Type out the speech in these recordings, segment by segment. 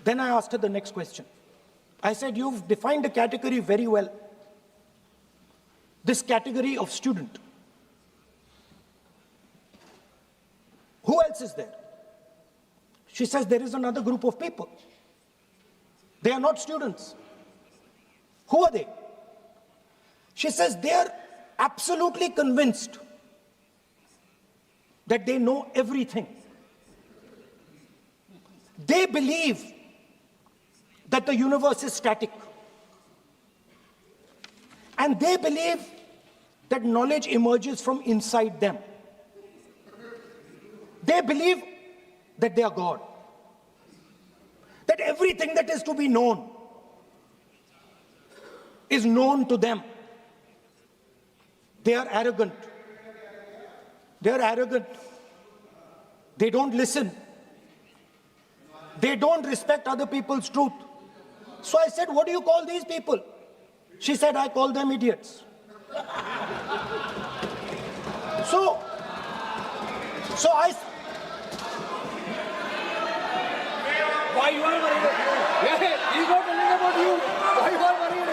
Then I asked her the next question. I said, you've defined a category very well. This category of student. Who else is there? She says, there is another group of people. They are not students. Who are they? She says, they are absolutely convinced that they know everything. They believe that the universe is static. And they believe that knowledge emerges from inside them. They believe that they are God. That everything that is to be known is known to them. They are arrogant. They are arrogant. They don't listen. They don't respect other people's truth. So I said, what do you call these people? She said, I call them idiots. So I... Why you are worried? Yeah, he's not telling about you. Why you are worried?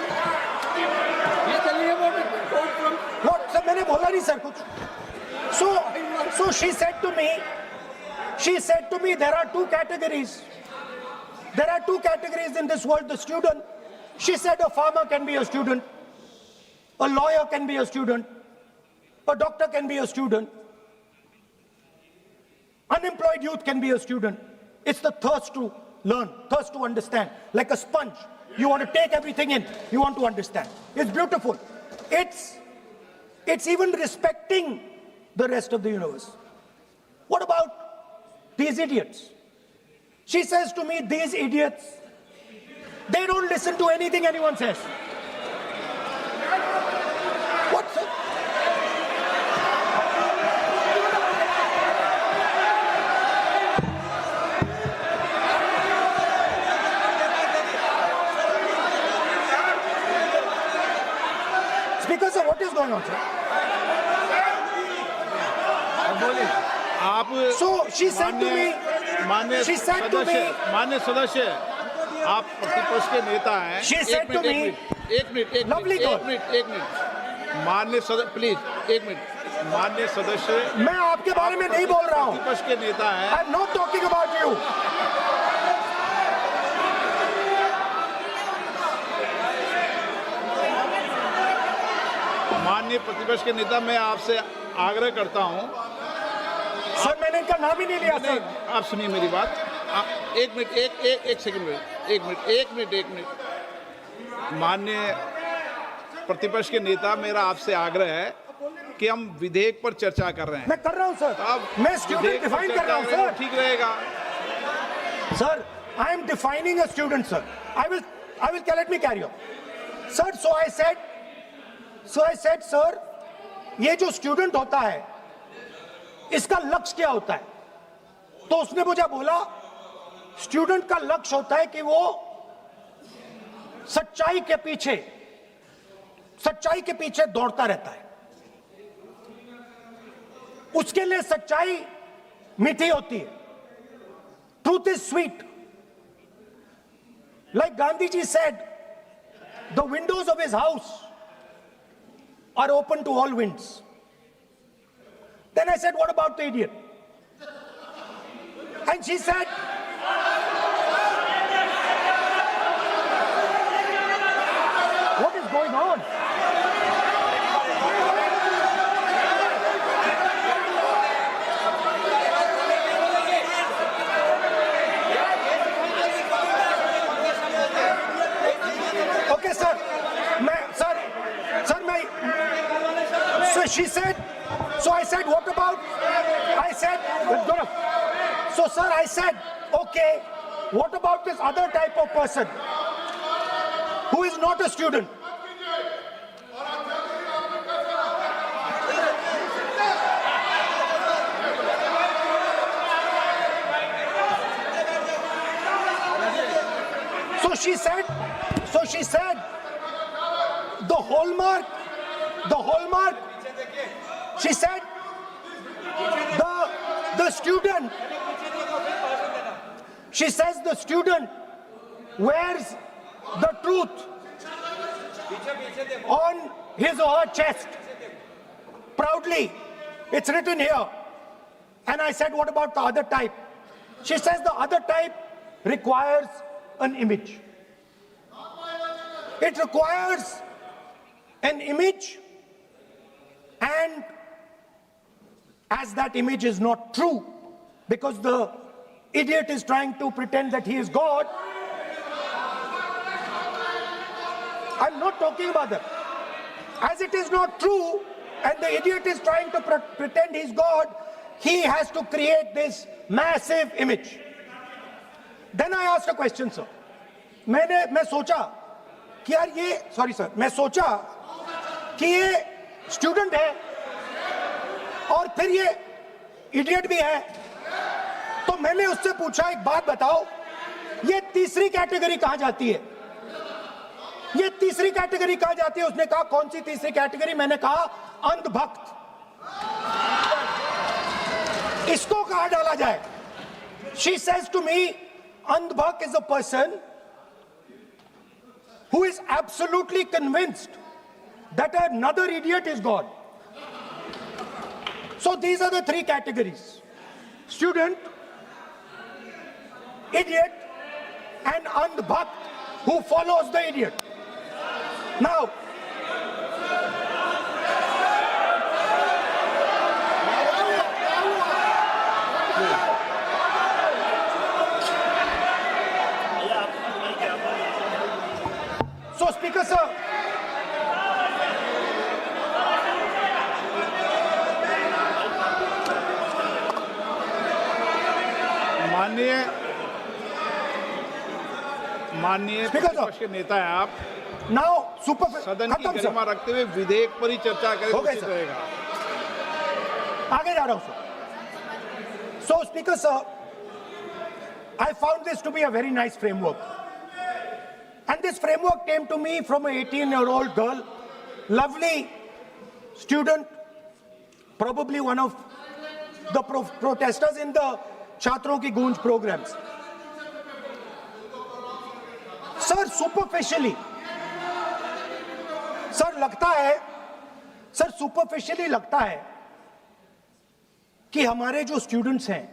He's telling about the quote from... What? Sir, मैंने बोला नहीं sir कुछ. So she said to me, there are two categories. There are two categories in this world, the student. She said a farmer can be a student. A lawyer can be a student. A doctor can be a student. Unemployed youth can be a student. It's the thirst to learn, thirst to understand. Like a sponge. You want to take everything in. You want to understand. It's beautiful. It's even respecting the rest of the universe. What about these idiots? She says to me, these idiots, they don't listen to anything anyone says. What, sir? Speaker, sir, what is going on, sir? So she said to me, मान्य सदस्य आप प्रतिपक्ष के नेता हैं. She said to me, एक minute मान्य सदस्य प्लीज एक मिनट. मान्य सदस्य मैं आपके बारे में नहीं बोल रहा हूँ. प्रतिपक्ष के नेता हैं. I'm not talking about you. माननीय प्रतिपक्ष के नेता, मैं आपसे आग्रह करता हूं. सर, मैंने इनका नाम ही नहीं लिया सर. आप सुनिए मेरी बात. एक मिनट. माननीय प्रतिपक्ष के नेता, मेरा आपसे आग्रह है कि हम विधेयक पर चर्चा कर रहे हैं. मैं कर रहा हूं सर. मैं स्टूडेंट डिफाइन कर रहा हूं सर. ठीक रहेगा sir. I am defining a student, sir. I will let me carry on. Sir, so I said, sir, ये जो स्टूडेंट होता है, इसका लक्ष्य क्या होता है? तो उसने मुझे बोला, स्टूडेंट का लक्ष्य होता है कि वो सच्चाई के पीछे दौड़ता रहता है. उसके लिए सच्चाई मीठी होती है. Truth is sweet. Like Gandhiji said, the windows of his house are open to all winds. Then I said, what about the idiot? And she said, what is going on? Okay, sir. So she said, so I said, what about? I said, so sir, I said, okay, what about this other type of person who is not a student? So she said, the hallmark, she said, the student, she says the student wears the truth on his or her chest proudly. It's written here. And I said, what about the other type? She says the other type requires an image. It requires an image, and as that image is not true, because the idiot is trying to pretend that he is God. I'm not talking about that. As it is not true, and the idiot is trying to pretend he's God, he has to create this massive image. Then I asked a question, sir. मैं सोचा कि यार ये, sorry sir, मैं सोचा कि ये student है और फिर ये इडियट भी है, तो मैंने उससे पूछा एक बात बताओ, ये तीसरी कैटेगरी कहां जाती है? ये तीसरी कैटेगरी कहां जाती है? उसने कहा कौन सी तीसरी कैटेगरी? मैंने कहा अंधभक्त। इसको कहां डाला जाए? She says to me, अंधभक्त is a person who is absolutely convinced that another idiot is God. So these are the three categories: student, idiot, and andhbhakt who follows the idiot. Now, so Speaker sir, माननीय Speaker, प्रतिपक्ष के नेता है आप, now super सदन की खत्म sir, गरिमा रखते हुए विधेयक पर ही चर्चा करें हो गए उचित सर। रहेगा। आगे जा रहा हूं sir. So Speaker sir, I found this to be a very nice framework, and this framework came to me from an 18-year-old girl, lovely student, probably one of the protesters in the Chhatron Ki Goonj programs. Sir, superficially, sir लगता है, sir superficially लगता है कि हमारे जो students हैं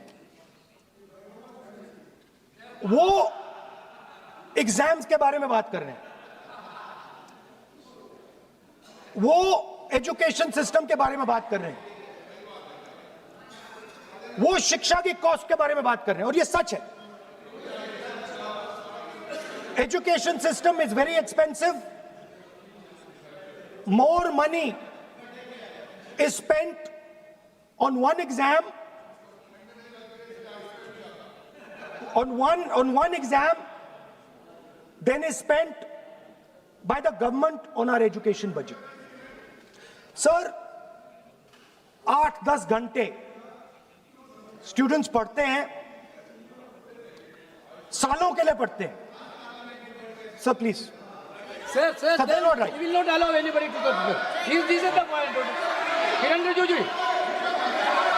वो exams के बारे में बात कर रहे हैं, वो एजुकेशन सिस्टम के बारे में बात कर रहे हैं, वो शिक्षा की कॉस्ट के बारे में बात कर रहे हैं, और ये सच है। Education system is very expensive. More money is spent on one exam, on one exam than is spent by the government on our education budget. Sir, 8-10 घंटे स्टूडेंट्स पढ़ते हैं, सालों के लिए पढ़ते हैं. Sir, please. Sir, Sir, they are not right. we will not allow anybody to touch this. This is the point. Kiran Rijiju,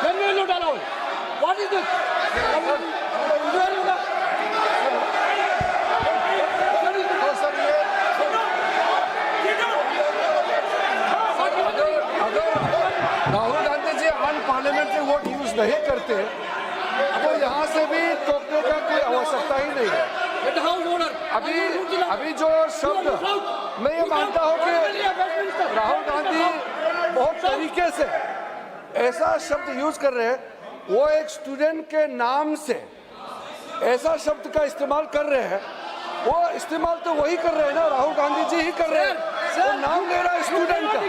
then we will not allow it. What is this? Rahul Gandhi ji unparliamentary word use नहीं करते तो यहाँ से भी टोकने का कोई आवश्यकता ही नहीं है. अभी जो शब्द मैं ये मानता हूँ कि राहुल गांधी बहुत तरीके से ऐसा शब्द यूज कर रहे हैं, वो एक स्टूडेंट के नाम से ऐसा शब्द का इस्तेमाल कर रहे हैं. वो इस्तेमाल तो वही कर रहे हैं ना, राहुल गांधी जी ही कर रहे हैं. वो नाम ले रहा है स्टूडेंट का,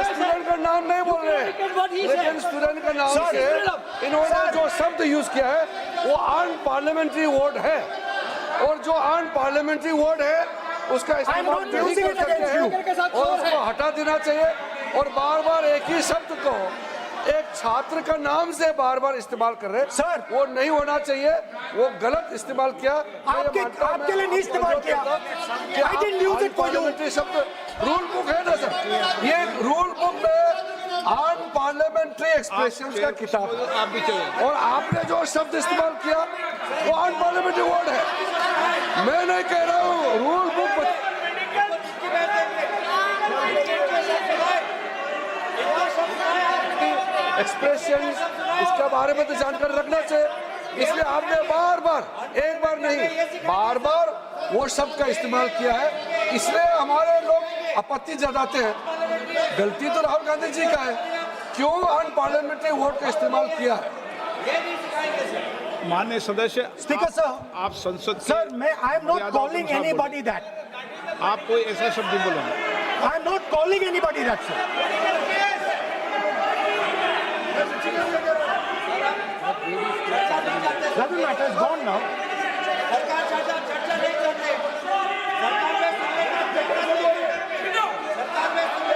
स्टूडेंट का नाम नहीं बोल रहे हैं, लेकिन स्टूडेंट का नाम से इन्होंने जो शब्द यूज किया है वो अनपार्लियामेंट्री वर्ड है, और जो अनपार्लियामेंट्री वर्ड है उसका इस्तेमाल नहीं कर सकते हैं और उसको हटा देना चाहिए. और बार बार एक ही शब्द को एक छात्र का नाम से बार बार इस्तेमाल कर रहे हैं सर, वो नहीं होना चाहिए. वो गलत इस्तेमाल किया. आपके लिए नहीं इस्तेमाल किया. I didn't use it for you. शब्द रूल बुक है ना सर, ये रूल बुक में अनपार्लियामेंट्री एक्सप्रेशंस का किताब है. आप भी चले. और आपने जो शब्द इस्तेमाल किया वो अनपार्लियामेंट्री वर्ड है. मैं नहीं कह रूल बुक एक्सप्रेशन इसके बारे में तो जानकारी रखना चाहिए, इसलिए आपने बार बार, एक बार नहीं बार बार वो शब्द का इस्तेमाल किया है, इसलिए हमारे लोग आपत्ति जताते हैं। गलती तो राहुल गांधी जी का है, क्यों अनपार्लियामेंट्री वोट का इस्तेमाल किया है। माननीय सदस्य, स्पीकर सर, आप संसद सर मैं आई एम नॉट मर्यादाओं के कॉलिंग अनुसार एनीबॉडी दैट, बोलें। आप कोई ऐसा शब्द नहीं बोलेंगे। I am not calling anybody that sir. Doesn't matter, it's gone now. सरकार चर्चा नहीं करते, सरकार में सरकार में कोई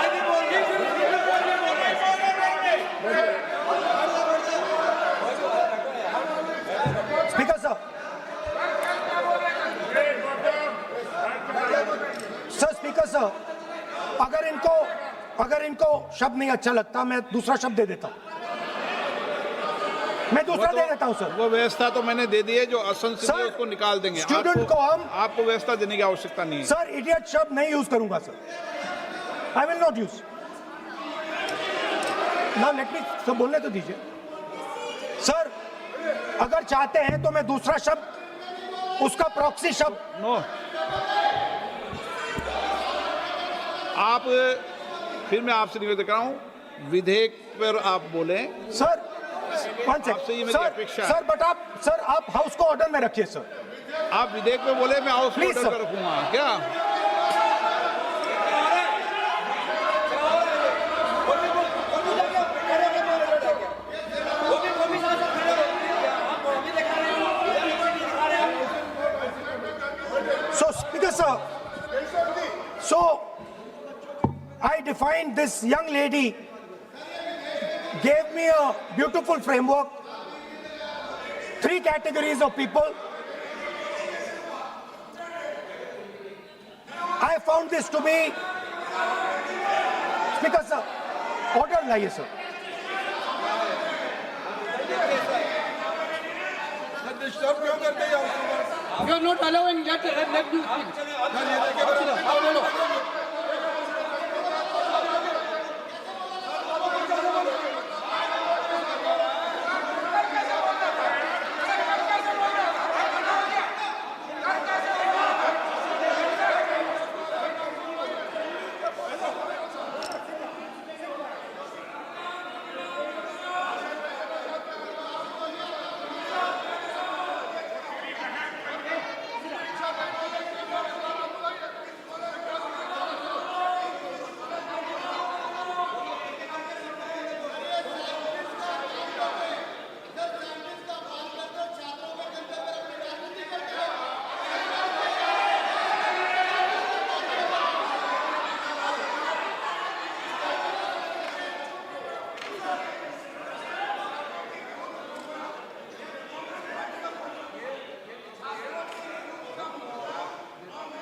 भी बोल स्पीकर सर, स्पीकर सर, अगर इनको शब्द नहीं अच्छा लगता मैं दूसरा शब्द दे देता हूं, मैं दूसरा दे देता हूं सर। वो व्यवस्था तो मैंने दे दी है, जो असंसदीय सर, उसको निकाल देंगे। स्टूडेंट को हम आपको व्यवस्था देने की आवश्यकता नहीं है। सर इडियट शब्द नहीं यूज करूंगा sir, I will not use. ना लेट मी सब बोलने तो दीजिए सर, अगर चाहते हैं तो मैं दूसरा शब्द, उसका प्रॉक्सी शब्द। नो, आप फिर मैं आपसे निवेदन कर रहा हूं, विधेयक पर आप बोलें। सर वन आपसे ये मेरी अपेक्षा है। सर बट आप हाउस को ऑर्डर में रखिए सर। आप विधेयक पे बोले, मैं हाउस Please, ऑर्डर sir. पे रखूंगा क्या? So speaker sir, so I defined this young lady, gave me a beautiful framework, 3 categories of people. I found this to be, speaker sir, order लाइए sir. You are not allowing let me speak.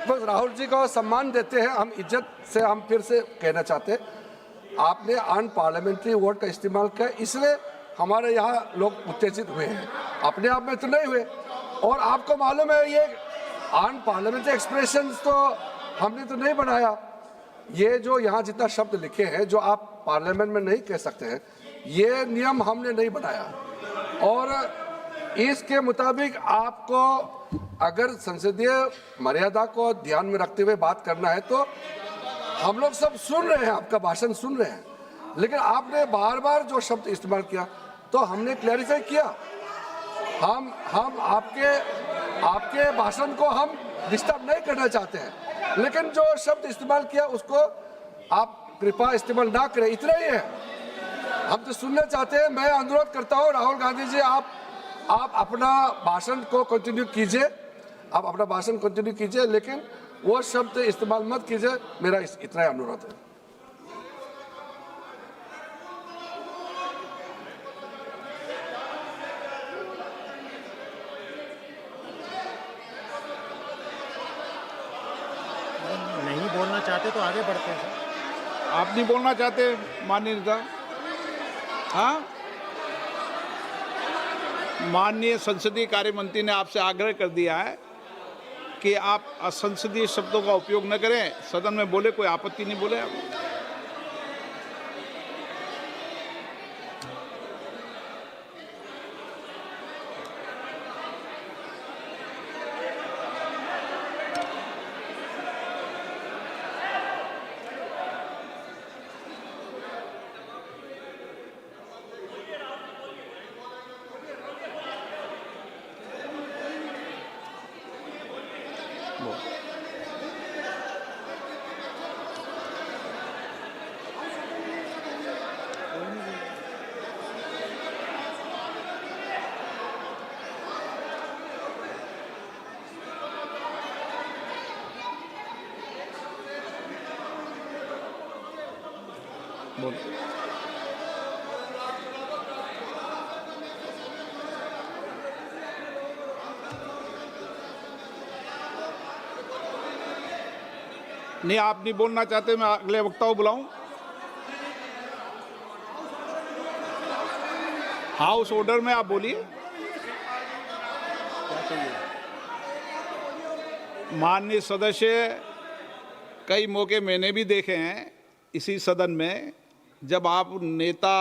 बस राहुल जी को सम्मान देते हैं, हम इज्जत से हम फिर से कहना चाहते हैं, आपने अनपार्लियामेंट्री वोट का इस्तेमाल किया, इसलिए हमारे यहाँ लोग उत्तेजित हुए हैं, अपने आप में तो नहीं हुए। और आपको मालूम है ये अनपार्लियामेंट्री एक्सप्रेशंस तो हमने तो नहीं बनाया, ये जो यहाँ जितना शब्द लिखे हैं जो आप पार्लियामेंट में नहीं कह सकते हैं, ये नियम हमने नहीं बनाया। और इसके मुताबिक आपको अगर संसदीय मर्यादा को ध्यान में रखते हुए बात करना है तो हम लोग सब सुन रहे हैं, आपका भाषण सुन रहे हैं, लेकिन आपने बार बार जो शब्द इस्तेमाल किया तो हमने क्लैरिफाई किया। हम आपके भाषण को हम डिस्टर्ब नहीं करना चाहते हैं, लेकिन जो शब्द इस्तेमाल किया उसको आप कृपया इस्तेमाल ना करें, इतना ही है। हम तो सुनना चाहते हैं। मैं अनुरोध करता हूँ राहुल गांधी जी, आप अपना भाषण को कंटिन्यू कीजिए, आप अपना भाषण कंटिन्यू कीजिए, लेकिन वो शब्द इस्तेमाल मत कीजिए, मेरा इतना ही अनुरोध है। नहीं बोलना चाहते तो आगे बढ़ते हैं सर। आप नहीं बोलना चाहते माननीय नेता? हाँ, माननीय संसदीय कार्य मंत्री ने आपसे आग्रह कर दिया है कि आप असंसदीय शब्दों का उपयोग न करें, सदन में बोले, कोई आपत्ति नहीं बोले आप। बोल। नहीं, आप नहीं बोलना चाहते, मैं अगले वक्ता को बुलाऊं। हाउस ऑर्डर में आप बोलिए। माननीय सदस्य, कई मौके मैंने भी देखे हैं इसी सदन में, जब आप नेता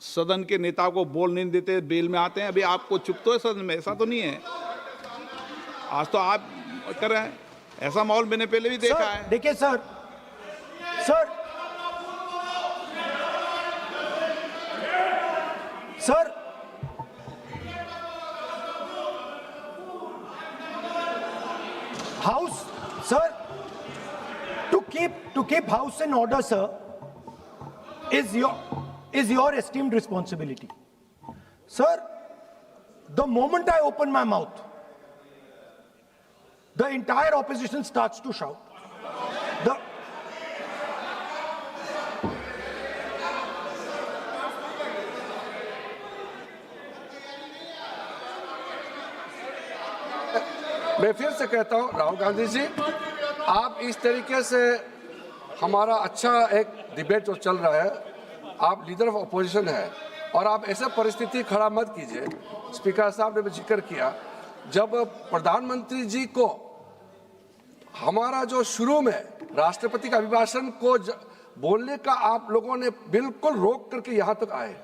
सदन के नेता को बोल नहीं देते, बेल में आते हैं। अभी आपको चुप तो है सदन में, ऐसा तो नहीं है। आज तो आप कर रहे हैं, ऐसा माहौल मैंने पहले भी देखा है। देखिए sir, House, sir, to keep House in order, sir, is your esteemed responsibility. Sir, the moment I open my mouth, the entire opposition starts to shout. मैं फिर से कहता हूं, राहुल गांधी जी, आप इस तरीके से हमारा अच्छा एक डिबेट जो चल रहा है, आप लीडर ऑफ अपोजिशन है और आप ऐसे परिस्थिति खड़ा मत कीजिए। स्पीकर साहब ने भी जिक्र किया, जब प्रधानमंत्री जी को हमारा जो शुरू में राष्ट्रपति का अभिभाषण को बोलने का आप लोगों ने बिल्कुल रोक करके यहाँ तक आए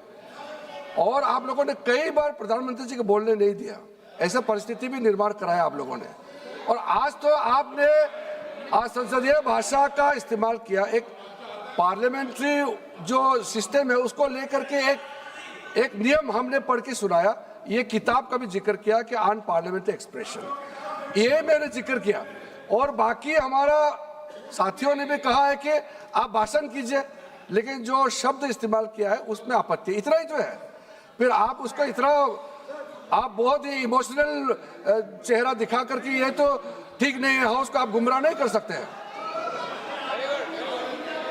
और आप लोगों ने कई बार प्रधानमंत्री जी को बोलने नहीं दिया, ऐसा परिस्थिति भी निर्माण कराया आप लोगों ने। और आज तो आपने आज संसदीय भाषा का इस्तेमाल किया, एक पार्लियामेंट्री जो सिस्टम है उसको लेकर के एक नियम हमने पढ़ के सुनाया। ये किताब का भी जिक्र किया कि अन पार्लियामेंट्री एक्सप्रेशन, ये मैंने जिक्र किया। और बाकी हमारा साथियों ने भी कहा है कि आप भाषण कीजिए, लेकिन जो शब्द इस्तेमाल किया है उसमें आपत्ति, इतना ही तो है। फिर आप उसको इतना आप बहुत ही इमोशनल चेहरा दिखा करके ये तो ठीक नहीं है, हाउस को आप गुमराह नहीं कर सकते हैं।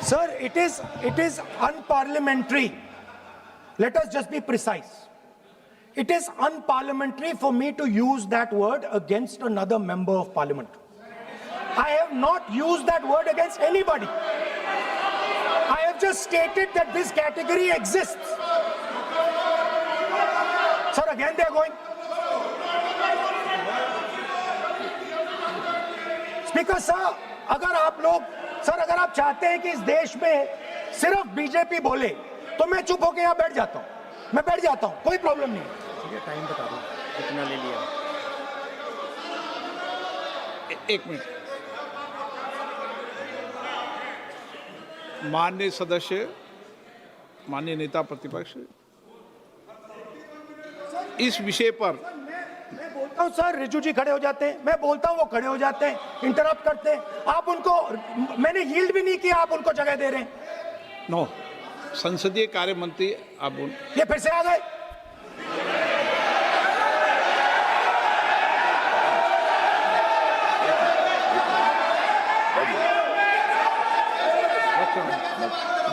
Sir, it is unparliamentary. Let us just be precise. It is unparliamentary for me to use that word against another member of parliament. I have not used that word against anybody. I have just stated that this category exists. Sir, again they are going. Speaker sir, अगर आप चाहते हैं कि इस देश में सिर्फ BJP बोले तो मैं चुप होकर यहाँ बैठ जाता हूँ, मैं बैठ जाता हूँ, कोई प्रॉब्लम नहीं है। ठीक है, टाइम बता दो कितना ले लिया। एक मिनट। माननीय सदस्य, माननीय नेता प्रतिपक्ष, इस विषय पर मैं बोलता हूं सर, रिजू जी खड़े हो जाते हैं, मैं बोलता हूं वो खड़े हो जाते हैं, इंटरप्ट करते हैं। आप उनको, मैंने यील्ड भी नहीं किया, आप उनको जगह दे रहे हैं। नो, संसदीय कार्य मंत्री आप बोल। ये फिर से आ गए।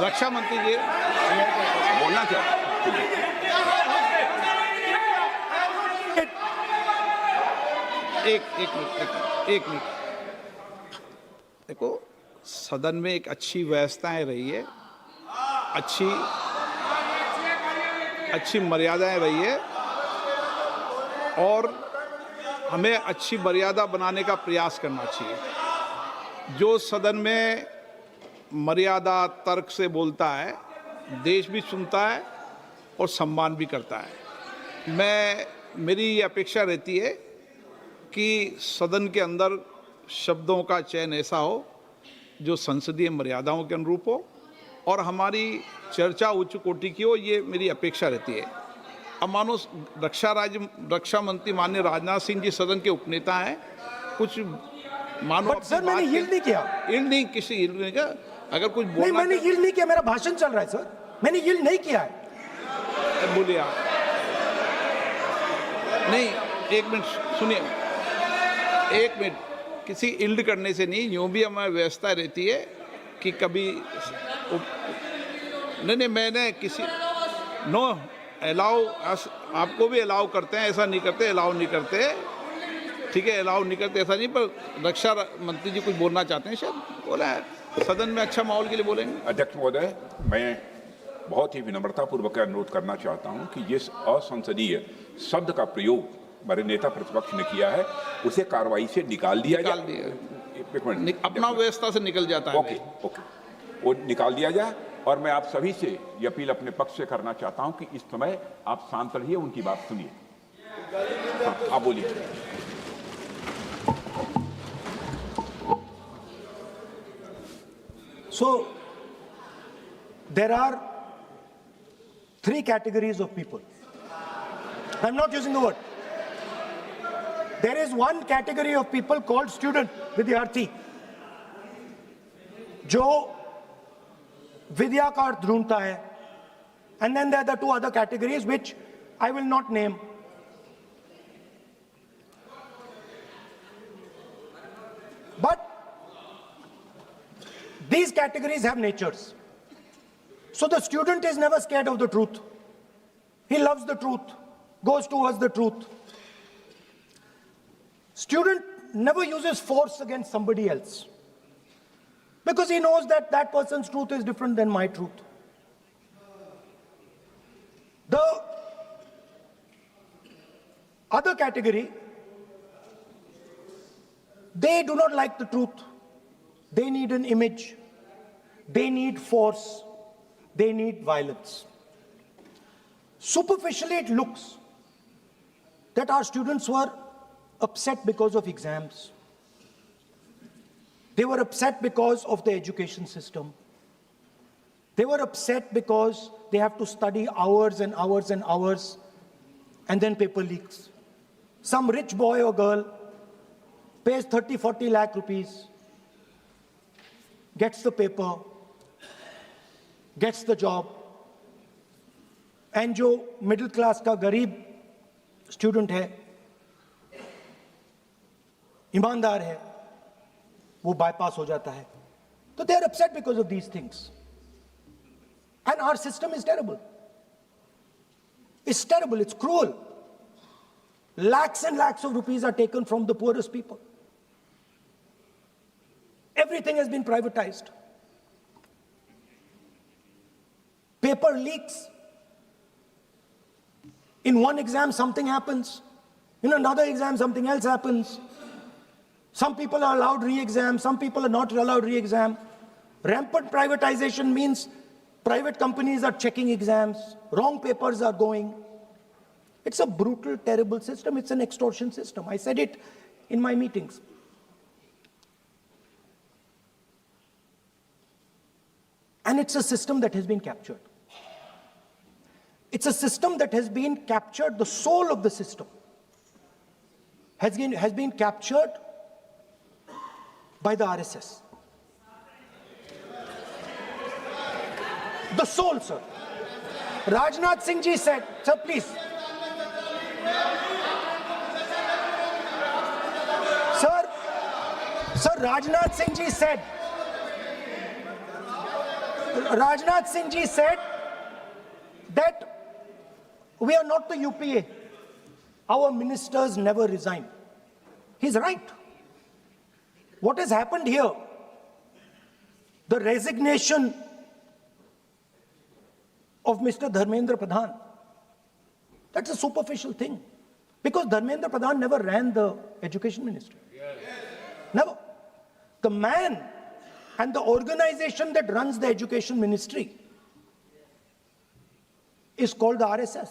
रक्षा मंत्री जी बोलना चाहते। एक मिनट। देखो, सदन में एक अच्छी व्यवस्थाएं रही है, अच्छी मर्यादाएं रही है। और हमें अच्छी मर्यादा बनाने का प्रयास करना चाहिए। जो सदन में मर्यादा तर्क से बोलता है, देश भी सुनता है और सम्मान भी करता है। मेरी ये अपेक्षा रहती है कि सदन के अंदर शब्दों का चयन ऐसा हो जो संसदीय मर्यादाओं के अनुरूप हो और हमारी चर्चा उच्च कोटि की हो, ये मेरी अपेक्षा रहती है। अब मानो रक्षा मंत्री माननीय राजनाथ सिंह जी सदन के उपनेता हैं, कुछ मानो बट सर मैंने यील्ड नहीं किया। यील्ड नहीं, किसी यील्ड नहीं किया। अगर कुछ नहीं, बोलना मैंने यील्ड नहीं किया, मेरा भाषण चल रहा है सर, मैंने यील्ड नहीं किया है। बोलिए आप। नहीं, एक मिनट सुनिए, एक मिनट। किसी इल्ड करने से नहीं, यूं भी हमारी व्यवस्था रहती है कि कभी नहीं मैंने किसी नो अलाउ, आपको भी अलाउ करते हैं, ऐसा नहीं करते, अलाउ नहीं करते, ठीक है, अलाउ नहीं करते ऐसा नहीं। पर रक्षा मंत्री जी कुछ बोलना चाहते हैं, शायद बोला है, सदन में अच्छा माहौल के लिए बोलेंगे। अध्यक्ष महोदय, मैं बहुत ही विनम्रतापूर्वक अनुरोध करना चाहता हूं कि जिस असंसदीय शब्द का प्रयोग हमारे नेता प्रतिपक्ष ने किया है उसे कार्रवाई से निकाल दिया जाए। एक मिनट, अपना व्यवस्था से निकल जाता है। ओके, वो निकाल दिया जाए। और मैं आप सभी से ये अपील अपने पक्ष से करना चाहता हूं कि इस समय आप शांत रहिए, उनकी बात सुनिए। हाँ, आप बोलिए। So, there are 3 categories of people. I'm not using the word. There is one category of people called student, विद्यार्थी, जो विद्या का अर्थ ढूंढता है. And then there are the 2 other categories which I will not name. But these categories have natures. So the student is never scared of the truth. He loves the truth, goes towards the truth. Student never uses force against somebody else because he knows that that person's truth is different than my truth. The other category, they do not like the truth. They need an image. They need force. They need violence. Superficially, it looks that our students were upset because of exams. They were upset because of the education system. They were upset because they have to study hours and hours and hours, and then paper leaks. Some rich boy or girl pays 30-40 lakh rupees, gets the paper, gets the job, and जो middle class का गरीब student है, ईमानदार है, वो bypass हो जाता है. So they are upset because of these things. And our system is terrible. It's terrible, it's cruel. Lakhs and lakhs of rupees are taken from the poorest people. Everything has been privatized. Paper leaks. In one exam, something happens. In another exam, something else happens. Some people are allowed re-exam, some people are not allowed re-exam. Rampant privatization means private companies are checking exams, wrong papers are going. It's a brutal, terrible system. It's an extortion system. I said it in my meetings. And it's a system that has been captured. It's a system that has been captured, the soul of the system has been captured by the RSS. The soul, sir. Rajnath Singh ji said, sir, please. Sir, Rajnath Singh ji said, that we are not the UPA. Our ministers never resign. He's right. What has happened here? The resignation of Mr. Dharmendra Pradhan. That's a superficial thing. Because Dharmendra Pradhan never ran the education ministry. Never. The man and the organization that runs the education ministry is called the RSS.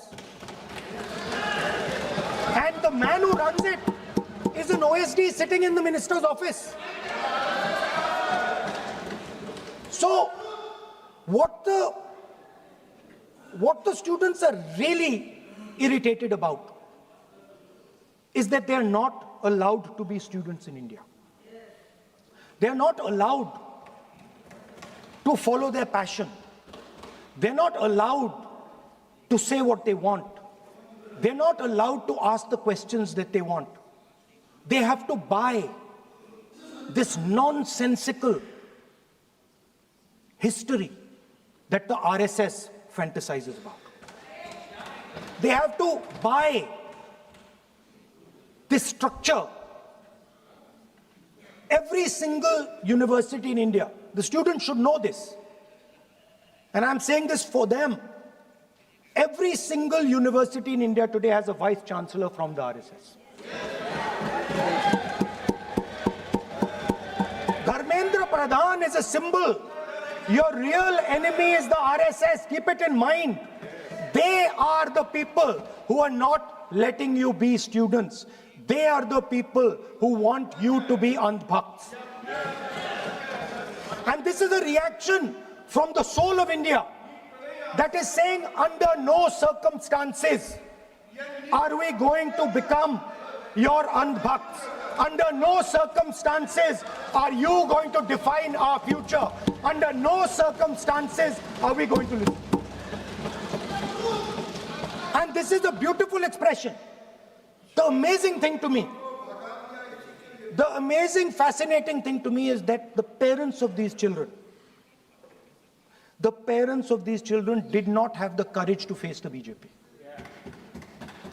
And the man who runs it is an OSD sitting in the minister's office. So, what the students are really irritated about is that they are not allowed to be students in India. They are not allowed to follow their passion. They're not allowed to say what they want. They're not allowed to ask the questions that they want. They have to buy this nonsensical history that the RSS fantasizes about. They have to buy this structure. Every single university in India, the students should know this, and I'm saying this for them. Every single university in India today has a vice chancellor from the RSS. Dharmendra Pradhan is a symbol. Your real enemy is the RSS. Keep it in mind. They are the people who are not letting you be students. They are the people who want you to be andhbhakts. And this is a reaction from the soul of India that is saying, under no circumstances are we going to become your andhbhakts. Under no circumstances are you going to define our future. Under no circumstances are we going to listen. And this is a beautiful expression. The amazing thing to me, the amazing, fascinating thing to me is that the parents of these children did not have the courage to face the BJP.